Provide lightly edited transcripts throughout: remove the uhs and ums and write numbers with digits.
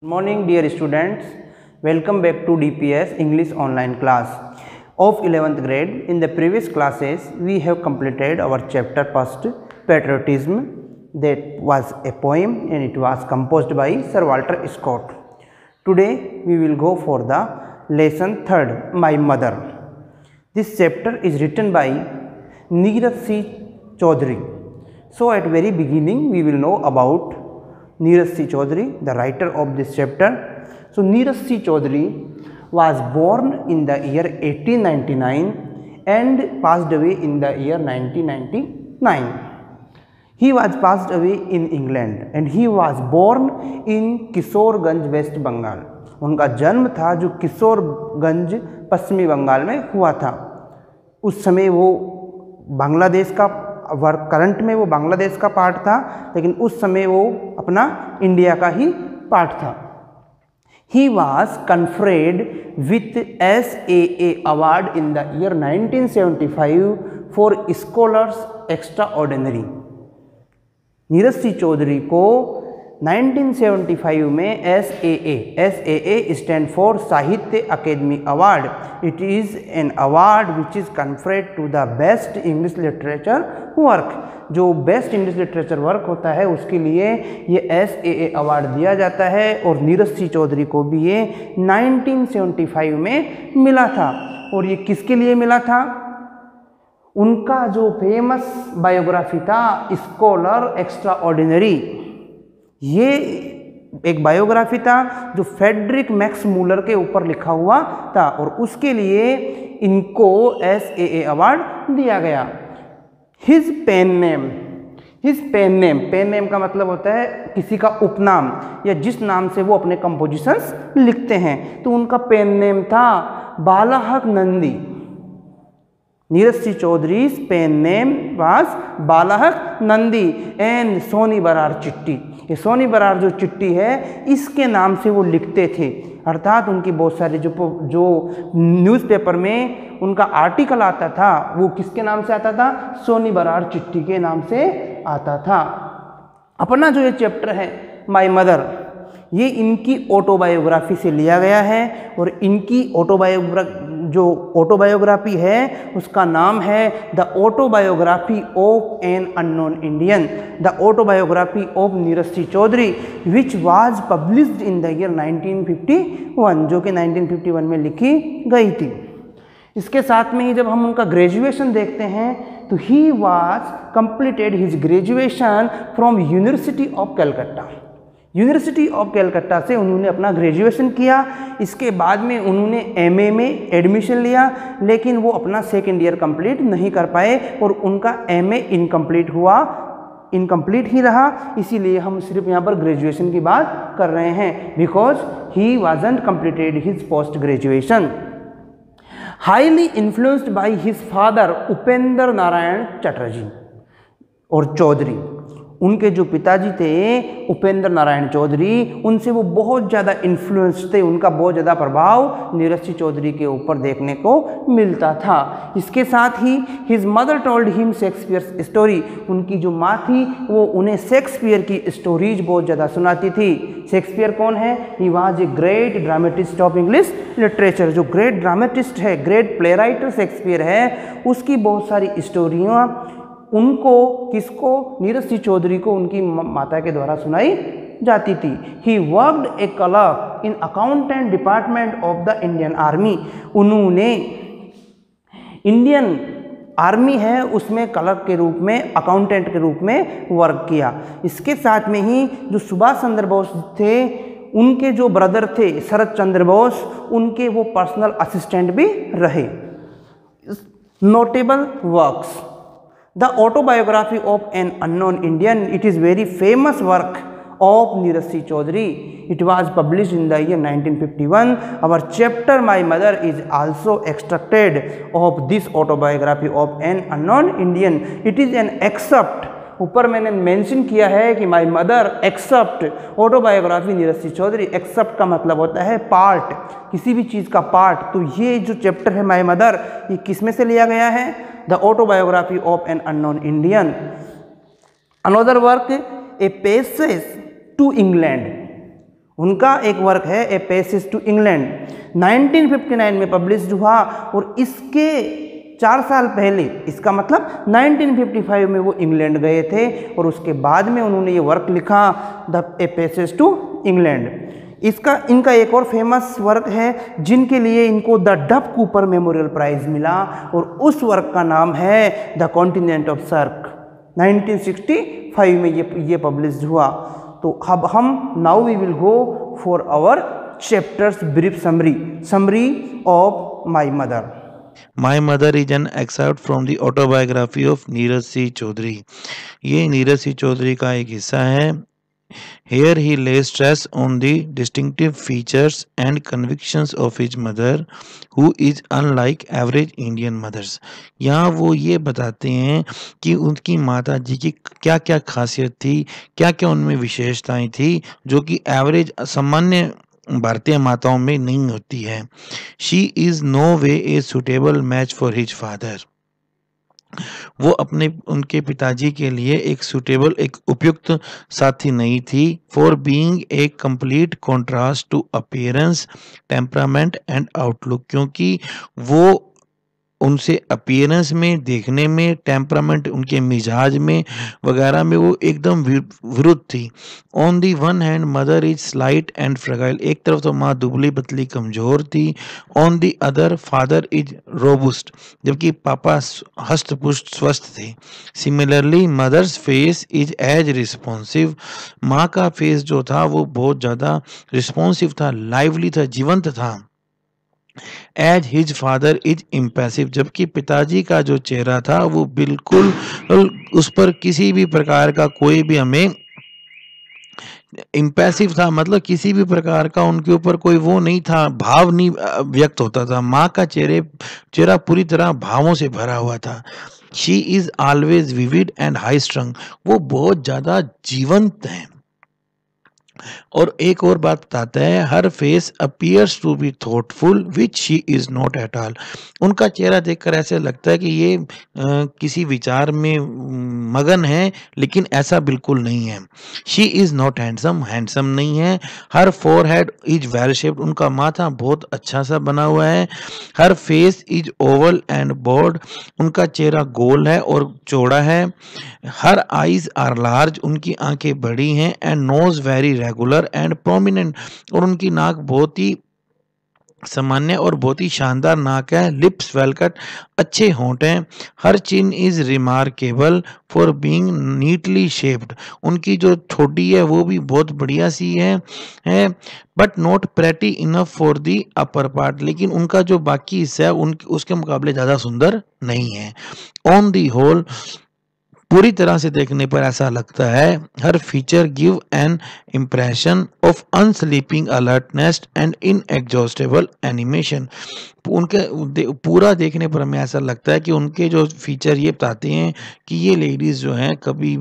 Morning dear students, welcome back to DPS English online class of 11th grade. In the previous classes we have completed our chapter first, patriotism. That was a poem and it was composed by Sir Walter Scott. Today we will go for the lesson third, My Mother. This chapter is written by Neeraj C. Chaudhary. So at very beginning we will know about Neeraj C. Chaudhary, the writer of this chapter. So Neeraj C. Chaudhary was born in the year 1899 and passed away in the year 1999. He was passed away in England and he was born in Kishoreganj West Bengal. उनका जन्म था जो किशोरगंज पश्चिमी बंगाल में हुआ था. उस समय वो बांग्लादेश का करंट में वो बांग्लादेश का पार्ट था, लेकिन उस समय वो अपना इंडिया का ही पार्ट था. He was conferred with SAA award in the year 1975 for Scholars Extraordinary. Neeraj C Chaudhary को 1975 में SAA stand for Sahitya Akademi award. It is an award which is conferred to the best English literature work. जो best English literature work होता है उसके लिए ये SAA award दिया जाता है और नीरज सी चौधरी को भी ये 1975 में मिला था. और ये किसके लिए मिला था? उनका जो फेमस बायोग्राफी था स्कॉलर एक्स्ट्रा ऑर्डिनरी. ये एक बायोग्राफी था जो फेडरिक मैक्स मूलर के ऊपर लिखा हुआ था और उसके लिए इनको SAA अवार्ड दिया गया. हिज पेन नेम का मतलब होता है किसी का उपनाम या जिस नाम से वो अपने कंपोजिशंस लिखते हैं. तो उनका पेन नेम था बालाहक नंदी. नीरज सी चौधरी's pen name was Balahak Nandi and सोनी बरार चिट्टी. ये सोनी बरार जो चिट्टी है इसके नाम से वो लिखते थे. अर्थात उनकी बहुत सारी जो न्यूज़पेपर में उनका आर्टिकल आता था वो किसके नाम से आता था? सोनी बरार चिट्टी के नाम से आता था. अपना जो ये चैप्टर है माय मदर, ये इनकी ऑटोबायोग्राफी से लिया गया है और इनकी ऑटोबायोग्राफी है उसका नाम है the autobiography of an unknown Indian, the autobiography of Neeraj C Chaudhary which was published in the year 1951, जो कि 1951 में लिखी गई थी. इसके साथ में ही जब हम उनका ग्रेजुएशन देखते हैं तो he was completed his graduation from university of Calcutta. University of Calcutta से उन्होंने अपना ग्रेजुएशन किया. इसके बाद में उन्होंने MA में एडमिशन लिया, लेकिन वो अपना सेकेंड ईयर कंप्लीट नहीं कर पाए और उनका MA इनकम्प्लीट ही रहा. इसीलिए हम सिर्फ यहाँ पर ग्रेजुएशन की बात कर रहे हैं, because he wasn't completed his post graduation. Highly influenced by his father Upendra Narayan Chatterjee और चौधरी. उनके जो पिताजी थे उपेंद्र नारायण चौधरी, उनसे वो बहुत ज़्यादा इन्फ्लुएंस थे. उनका बहुत ज़्यादा प्रभाव नीरज सी चौधरी के ऊपर देखने को मिलता था. इसके साथ ही his mother told him Shakespeare story. उनकी जो माँ थी वो उन्हें शेक्सपियर की स्टोरीज बहुत ज़्यादा सुनाती थी. शेक्सपियर कौन है? He was a great dramatist of English literature. जो ग्रेट ड्रामेटिस्ट है, ग्रेट प्ले राइटर शेक्सपियर है, उसकी बहुत सारी स्टोरियाँ उनको किसको? नीरज सी चौधरी को उनकी माता के द्वारा सुनाई जाती थी. He worked A clerk in accountant department of the Indian army. उन्होंने इंडियन आर्मी है उसमें क्लर्क के रूप में, अकाउंटेंट के रूप में वर्क किया. इसके साथ में ही जो सुभाष चंद्र बोस थे उनके जो ब्रदर थे शरद चंद्र बोस, उनके वो पर्सनल असिस्टेंट भी रहे. Notable works: The autobiography of an unknown Indian. It is very famous work of Neeraj C. Chaudhary. It was published in the year 1951. Our chapter My Mother is also extracted of this autobiography of an unknown Indian. It is an excerpt. ऊपर मैंने mention किया है कि my mother except autobiography Neeraj C Chaudhary. Except का मतलब होता है part, किसी भी चीज़ का पार्ट. तो ये जो चैप्टर है माय मदर, ये किस में से लिया गया है? The autobiography of an unknown Indian. Another work a passage to England. उनका एक वर्क है ए पैसेज टू इंग्लैंड, 1959 में पब्लिश हुआ और इसके 4 साल पहले, इसका मतलब 1955 में वो इंग्लैंड गए थे और उसके बाद में उन्होंने ये वर्क लिखा the a passage to England. इनका एक और फेमस वर्क है जिनके लिए इनको the Duff Cooper memorial prize मिला और उस वर्क का नाम है द कॉन्टिनेंट ऑफ सर्क, 1965 में ये पब्लिश हुआ। तो अब हम now we will go for our chapters brief summary of my mother. My Mother is an excerpt from the autobiography of Neeraj Singh Chaudhary. ये नीरज सिंह चौधरी का एक हिस्सा है। Here he lays stress on the distinctive features and convictions of his mother, who is unlike average Indian mothers. यहाँ वो ये बताते हैं कि उनकी माता जी की क्या क्या खासियत थी, क्या क्या उनमें विशेषताएं थी जो कि एवरेज सामान्य भारतीय माताओं में नहीं होती है। She is no way a suitable match for his father. वो उनके पिताजी के लिए एक उपयुक्त साथी नहीं थी। For being a complete contrast to appearance, temperament and outlook, क्योंकि वो उनसे अपीयरेंस में, देखने में, टेम्परामेंट, उनके मिजाज में वगैरह में वो एकदम विरुद्ध थी। On the one hand mother is slight and fragile, एक तरफ तो माँ दुबली पतली कमजोर थी। On the other father is robust, जबकि पापा हष्ट-पुष्ट स्वस्थ थे। Similarly mother's face is as responsive, माँ का फेस जो था वो बहुत ज़्यादा रिस्पॉन्सिव था, लाइवली था, जीवंत था। As his father is impassive, जबकि पिताजी का जो चेहरा था वो बिल्कुल उस पर किसी भी प्रकार का कोई भी हमें इम्पैसिव था, मतलब किसी भी प्रकार का उनके ऊपर कोई वो नहीं था, भाव नहीं व्यक्त होता था। माँ का चेहरा पूरी तरह भावों से भरा हुआ था। She is always vivid and high स्ट्रंग, वो बहुत ज़्यादा जीवंत हैं। और एक और बात बताता है, her face appears to be thoughtful which she is not at all, उनका चेहरा देखकर ऐसे लगता है कि ये किसी विचार में मगन है, लेकिन ऐसा बिल्कुल नहीं है। शी इज नॉट हैंडसम नहीं है। Her forehead is well shaped, उनका माथा बहुत अच्छा सा बना हुआ है। Her face is oval and broad, उनका चेहरा गोल है और चौड़ा है। हर आईज आर लार्ज, उनकी आंखें बड़ी हैं। And nose very regular and prominent, और उनकी नाक बहुत ही सामान्य और बहुत ही शानदार नाक है। लिप्स वेल कट, अच्छे होंठ हैं। Her chin is remarkable for being neatly shaped, उनकी जो ठोडी है वो भी बहुत बढ़िया सी है but not pretty enough for the upper part, लेकिन उनका जो बाकी हिस्सा है उसके मुकाबले ज़्यादा सुंदर नहीं है। ऑन दी होल, पूरी तरह से देखने पर ऐसा लगता है, her feature give an impression of unsleeping alertness and inexhaustible animation, उनके पूरा देखने पर हमें ऐसा लगता है कि उनके जो फीचर ये बताते हैं कि ये लेडीज जो हैं कभी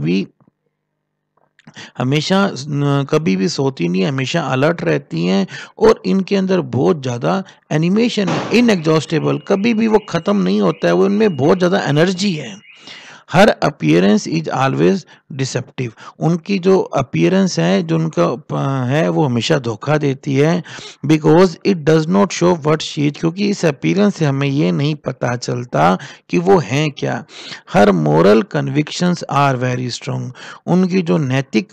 भी सोती नहीं, हमेशा अलर्ट रहती हैं और इनके अंदर बहुत ज़्यादा एनिमेशन है। इनएग्जॉस्टेबल, कभी भी वो ख़त्म नहीं होता है, वो इनमें बहुत ज़्यादा एनर्जी है। हर अपीयरेंस इज ऑलवेज डिसेप्टिव, उनकी जो अपीयरेंस है, जो उनका है, वो हमेशा धोखा देती है। Because it does not show what she is, क्योंकि इस अपीयरेंस से हमें ये नहीं पता चलता कि वो हैं क्या। Her moral convictions are very strong, उनकी जो नैतिक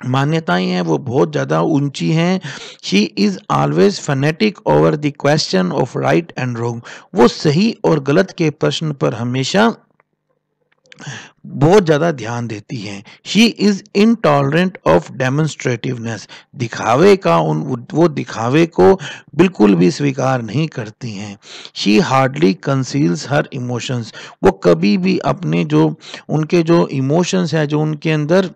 मान्यताएं हैं वो बहुत ज़्यादा ऊंची हैं। She is always phonetic over the question of right and wrong, वो सही और गलत के प्रश्न पर हमेशा बहुत ज़्यादा ध्यान देती हैं। शी इज़ इनटॉलरेंट ऑफ डेमोन्स्ट्रेटिवनेस, वो दिखावे को बिल्कुल भी स्वीकार नहीं करती हैं। She hardly conceals her emotions, वो कभी भी अपने उनके जो इमोशंस हैं, जो उनके अंदर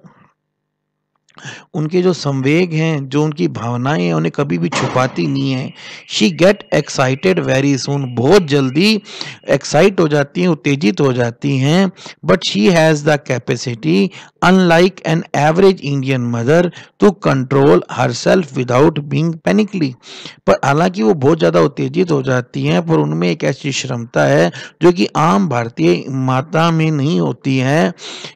उनके जो संवेग हैं, जो उनकी भावनाएं हैं, उन्हें कभी भी छुपाती नहीं है। She get excited very soon, बहुत जल्दी एक्साइट हो जाती हैं, उत्तेजित हो जाती हैं। But she has the capacity unlike an average Indian mother to control herself without being panicky, पर हालांकि वो बहुत ज़्यादा उत्तेजित हो जाती हैं, पर उनमें एक ऐसी क्षमता है जो कि आम भारतीय माता में नहीं होती है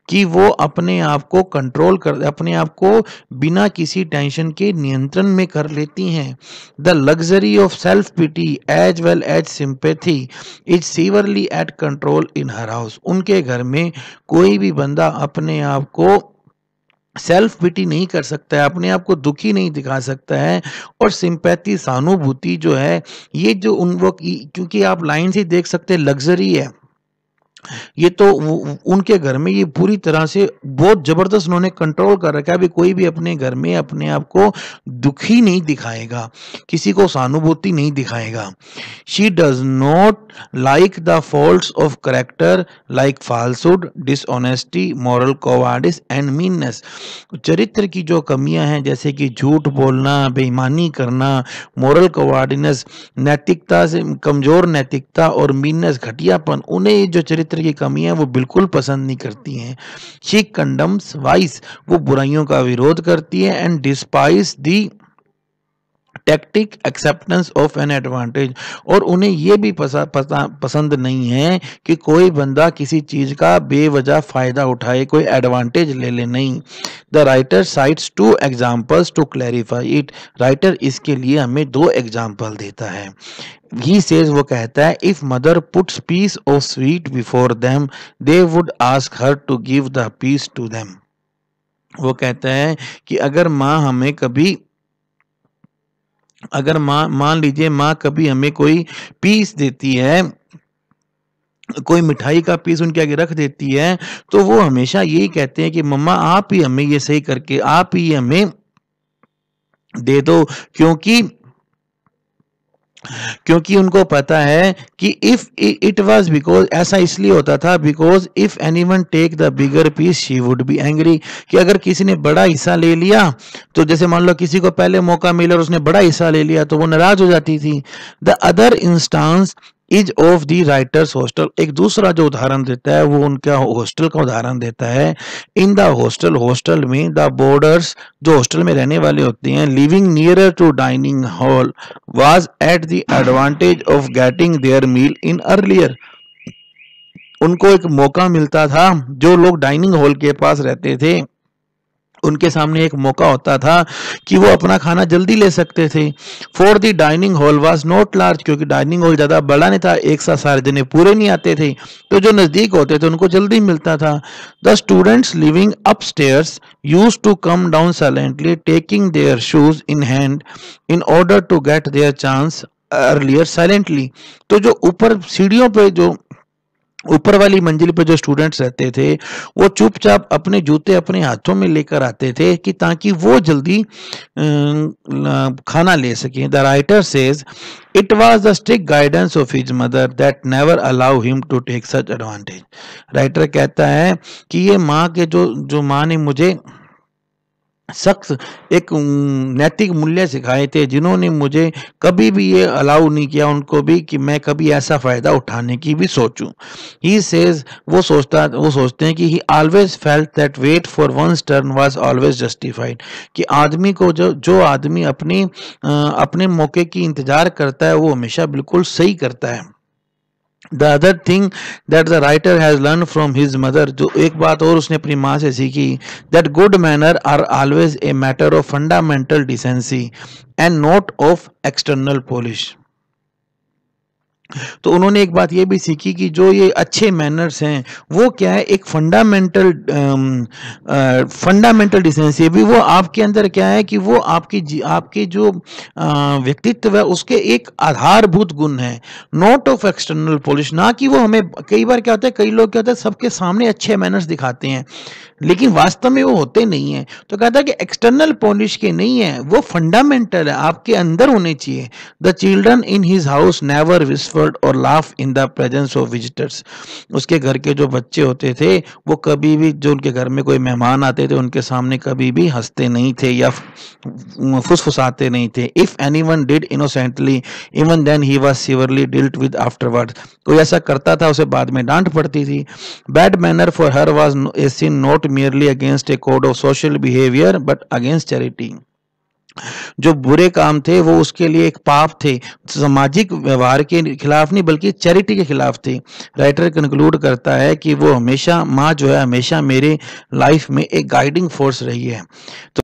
कि वो अपने आप को कंट्रोल कर, अपने आप को को बिना किसी टेंशन के नियंत्रण में कर लेती हैं। The luxury of self pity as well as sympathy is severely at control in her house. उनके घर में कोई भी बंदा अपने आप को सेल्फ पिटी नहीं कर सकता है, अपने आप को दुखी नहीं दिखा सकता है, और सिंपैथी सहानुभूति जो है ये जो क्योंकि आप लाइन से देख सकते हैं लग्जरी है ये, तो उनके घर में ये पूरी तरह से बहुत जबरदस्त उन्होंने कंट्रोल कर रखा है। अभी कोई भी अपने घर में अपने आप को दुखी नहीं दिखाएगा, किसी को सहानुभूति नहीं दिखाएगा। She does not like the faults of character like falsehood, dishonesty, moral cowardice and meanness. चरित्र की जो कमियां हैं जैसे कि झूठ बोलना, बेईमानी करना, मॉरल कोवार्डिनेस, नैतिकता से कमजोर नैतिकता, और मीननेस घटियापन, उन्हें जो चरित्र की कमियां वो बिल्कुल पसंद नहीं करती हैं। शी कंडम्स वाइस, वो बुराइयों का विरोध करती है, and despise the tactic acceptance of an advantage, और उन्हें यह भी पसंद नहीं है कि कोई बंदा किसी चीज का बेवजह फायदा उठाए, कोई एडवांटेज ले ले नहीं। The writer cites 2 examples to clarify it. Writer इसके लिए हमें 2 एग्जाम्पल देता है। ही सेज, वो कहता है, if mother puts piece of sweet before them they would ask her to give the piece to them. वो कहता है कि अगर मान लीजिए माँ कभी हमें कोई पीस देती है, कोई मिठाई का पीस उनके आगे रख देती है, तो वो हमेशा यही कहते हैं कि मम्मा आप ही हमें ये सही करके आप ही हमें दे दो, क्योंकि उनको पता है कि इफ इट वाज बिकॉज, ऐसा इसलिए होता था because if anyone take the bigger piece she would be angry, कि अगर किसी ने बड़ा हिस्सा ले लिया, तो जैसे मान लो किसी को पहले मौका मिला और उसने बड़ा हिस्सा ले लिया तो वो नाराज हो जाती थी। The other instance is of the writers hostel. एक दूसरा जो उदाहरण देता है वो उनका हॉस्टल का उदाहरण देता है। इन द हॉस्टल में द बोर्डर्स, जो हॉस्टल में रहने वाले होते हैं, living nearer to dining hall was at the advantage of getting their meal in earlier. उनको एक मौका मिलता था, जो लोग डाइनिंग हॉल के पास रहते थे उनके सामने एक मौका होता था कि वो अपना खाना जल्दी ले सकते थे। For the dining hall was not large, क्योंकि डाइनिंग हॉल ज्यादा बड़ा नहीं था, एक साथ सारे जने पूरे नहीं आते थे, तो जो नजदीक होते थे उनको जल्दी मिलता था। The students living upstairs used to come down silently taking their shoes in hand in order to get their chance earlier silently. तो जो ऊपर सीढ़ियों पे, जो ऊपर वाली मंजिल पे जो स्टूडेंट्स रहते थे, वो चुपचाप अपने जूते अपने हाथों में लेकर आते थे कि ताकि वो जल्दी खाना ले सकें। The writer says it was the strict guidance of his mother that never allow him to take such advantage. Writer कहता है कि ये माँ के जो माँ ने मुझे सख्त एक नैतिक मूल्य सिखाए थे, जिन्होंने मुझे कभी भी ये अलाउ नहीं किया उनको भी कि मैं कभी ऐसा फायदा उठाने की भी सोचूं। ही सेज, वो सोचते हैं कि he always felt that wait for once turn was always justified, कि आदमी को जो आदमी अपने मौके की इंतजार करता है वो हमेशा बिल्कुल सही करता है। The other thing that the writer has learned from his mother, जो एक बात और उसने अपनी माँ से सीखी, that good manner are always a matter of fundamental decency and not of external polish। तो उन्होंने एक बात ये भी सीखी कि जो ये अच्छे मैनर्स हैं वो क्या है, एक फंडामेंटल डिसेंसी भी वो आपके अंदर क्या है कि वो आपके जो व्यक्तित्व है उसके एक आधारभूत गुण है, नॉट ऑफ एक्सटर्नल पॉलिश। ना कि वो हमें, कई बार क्या होता है, कई लोग क्या होता है सबके सामने अच्छे मैनर्स दिखाते हैं लेकिन वास्तव में वो होते नहीं है। तो कहता है कि एक्सटर्नल पॉलिश के नहीं है, वो फंडामेंटल है, आपके अंदर होने चाहिए। The children in his house never whispered और laugh in the presence of visitors. उसके घर के जो बच्चे होते थे वो कभी भी, जो उनके घर में कोई मेहमान आते थे उनके सामने कभी भी हंसते नहीं थे या फुसफुसाते नहीं थे। If anyone did innocently even then he was severely dealt with afterward. कोई ऐसा करता था उसे बाद में डांट पड़ती थी। Bad manner for her was a sin not merely against a code of social behavior but against charity। जो बुरे काम थे वो उसके लिए एक पाप थे, सामाजिक व्यवहार के खिलाफ नहीं बल्कि चैरिटी के खिलाफ थे। राइटर कंक्लूड करता है कि वो हमेशा माँ जो है हमेशा मेरे लाइफ में एक गाइडिंग फोर्स रही है। तो